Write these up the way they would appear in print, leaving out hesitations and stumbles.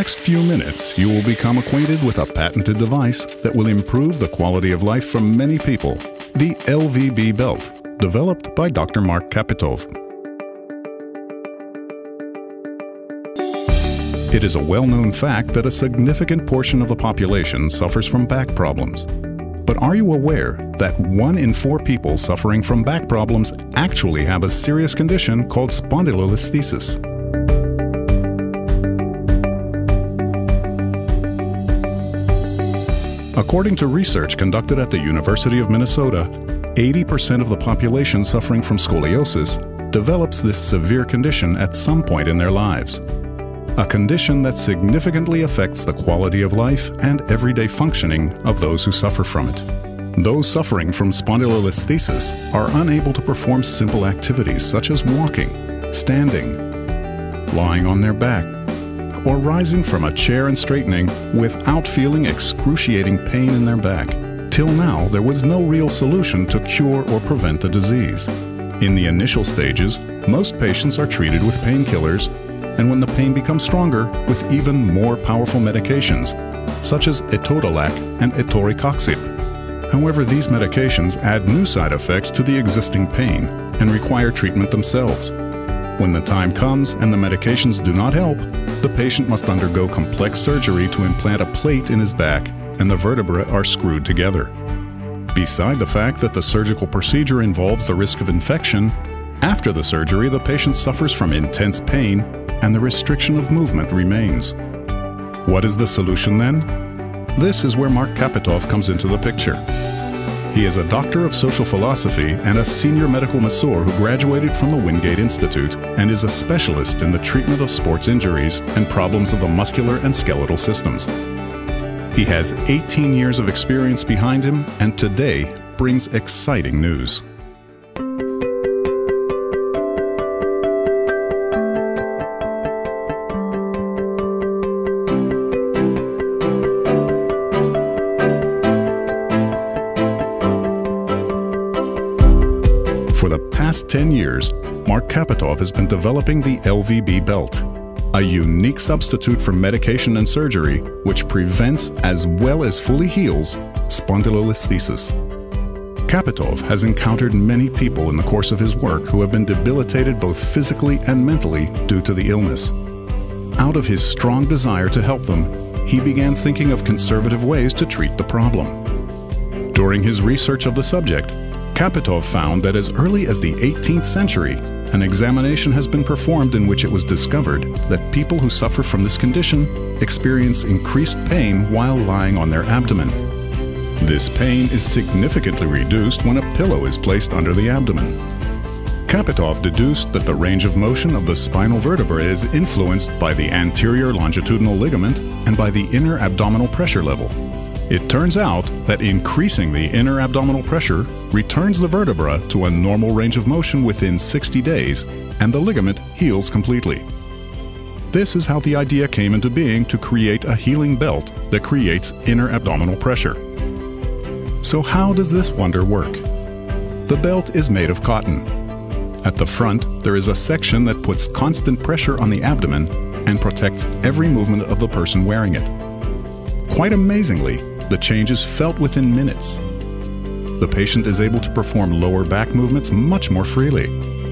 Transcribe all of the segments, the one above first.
next few minutes, you will become acquainted with a patented device that will improve the quality of life for many people, the LVB belt, developed by Dr. Mark Kapitov. It is a well-known fact that a significant portion of the population suffers from back problems. But are you aware that 1 in 4 people suffering from back problems actually have a serious condition called spondylolisthesis? According to research conducted at the University of Minnesota, 80% of the population suffering from scoliosis develops this severe condition at some point in their lives. A condition that significantly affects the quality of life and everyday functioning of those who suffer from it. Those suffering from spondylolisthesis are unable to perform simple activities such as walking, standing, lying on their back, or rising from a chair and straightening without feeling excruciating pain in their back. Till now, there was no real solution to cure or prevent the disease. In the initial stages, most patients are treated with painkillers, and when the pain becomes stronger, with even more powerful medications, such as etodolac and etoricoxib. However, these medications add new side effects to the existing pain and require treatment themselves. When the time comes and the medications do not help, the patient must undergo complex surgery to implant a plate in his back, and the vertebrae are screwed together. Beside the fact that the surgical procedure involves the risk of infection, after the surgery the patient suffers from intense pain and the restriction of movement remains. What is the solution then? This is where Mark Kapitov comes into the picture. He is a doctor of social philosophy and a senior medical masseur who graduated from the Wingate Institute and is a specialist in the treatment of sports injuries and problems of the muscular and skeletal systems. He has 18 years of experience behind him and today brings exciting news. For the past 10 years, Mark Kapitov has been developing the LVB belt, a unique substitute for medication and surgery which prevents as well as fully heals spondylolisthesis. Kapitov has encountered many people in the course of his work who have been debilitated both physically and mentally due to the illness. Out of his strong desire to help them, he began thinking of conservative ways to treat the problem. During his research of the subject, Kapitov found that as early as the 18th century, an examination has been performed in which it was discovered that people who suffer from this condition experience increased pain while lying on their abdomen. This pain is significantly reduced when a pillow is placed under the abdomen. Kapitov deduced that the range of motion of the spinal vertebra is influenced by the anterior longitudinal ligament and by the inner abdominal pressure level. It turns out that increasing the inner abdominal pressure returns the vertebra to a normal range of motion within 60 days, and the ligament heals completely. This is how the idea came into being to create a healing belt that creates inner abdominal pressure. So how does this wonder work? The belt is made of cotton. At the front, there is a section that puts constant pressure on the abdomen and protects every movement of the person wearing it. Quite amazingly, the change is felt within minutes. The patient is able to perform lower back movements much more freely.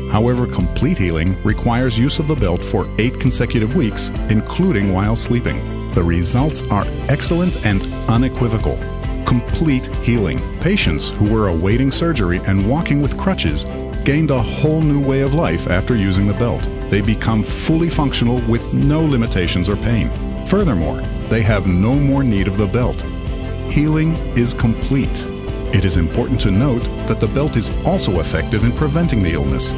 However, complete healing requires use of the belt for 8 consecutive weeks, including while sleeping. The results are excellent and unequivocal. Complete healing. Patients who were awaiting surgery and walking with crutches gained a whole new way of life after using the belt. They become fully functional with no limitations or pain. Furthermore, they have no more need of the belt. Healing is complete. It is important to note that the belt is also effective in preventing the illness.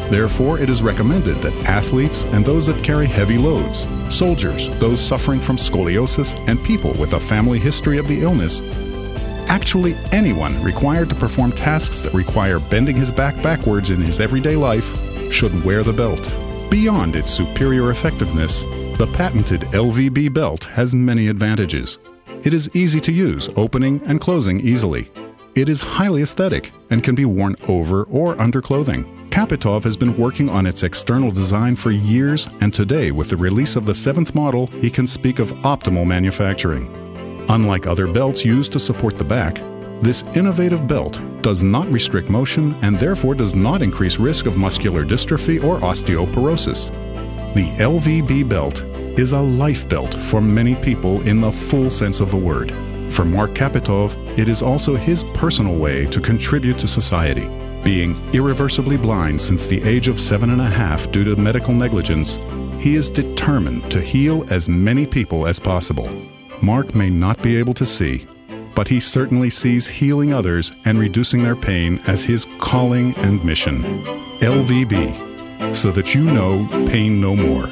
Therefore, it is recommended that athletes and those that carry heavy loads, soldiers, those suffering from scoliosis, and people with a family history of the illness, actually anyone required to perform tasks that require bending his back backwards in his everyday life, should wear the belt. Beyond its superior effectiveness, the patented LVB belt has many advantages. It is easy to use, opening and closing easily. It is highly aesthetic and can be worn over or under clothing. Kapitov has been working on its external design for years, and today, with the release of the 7th model, he can speak of optimal manufacturing. Unlike other belts used to support the back, this innovative belt does not restrict motion and therefore does not increase risk of muscular dystrophy or osteoporosis. The LVB belt is a life belt for many people in the full sense of the word. For Mark Kapitov, it is also his personal way to contribute to society. Being irreversibly blind since the age of 7.5 due to medical negligence, he is determined to heal as many people as possible. Mark may not be able to see, but he certainly sees healing others and reducing their pain as his calling and mission. LVB, so that you know pain no more.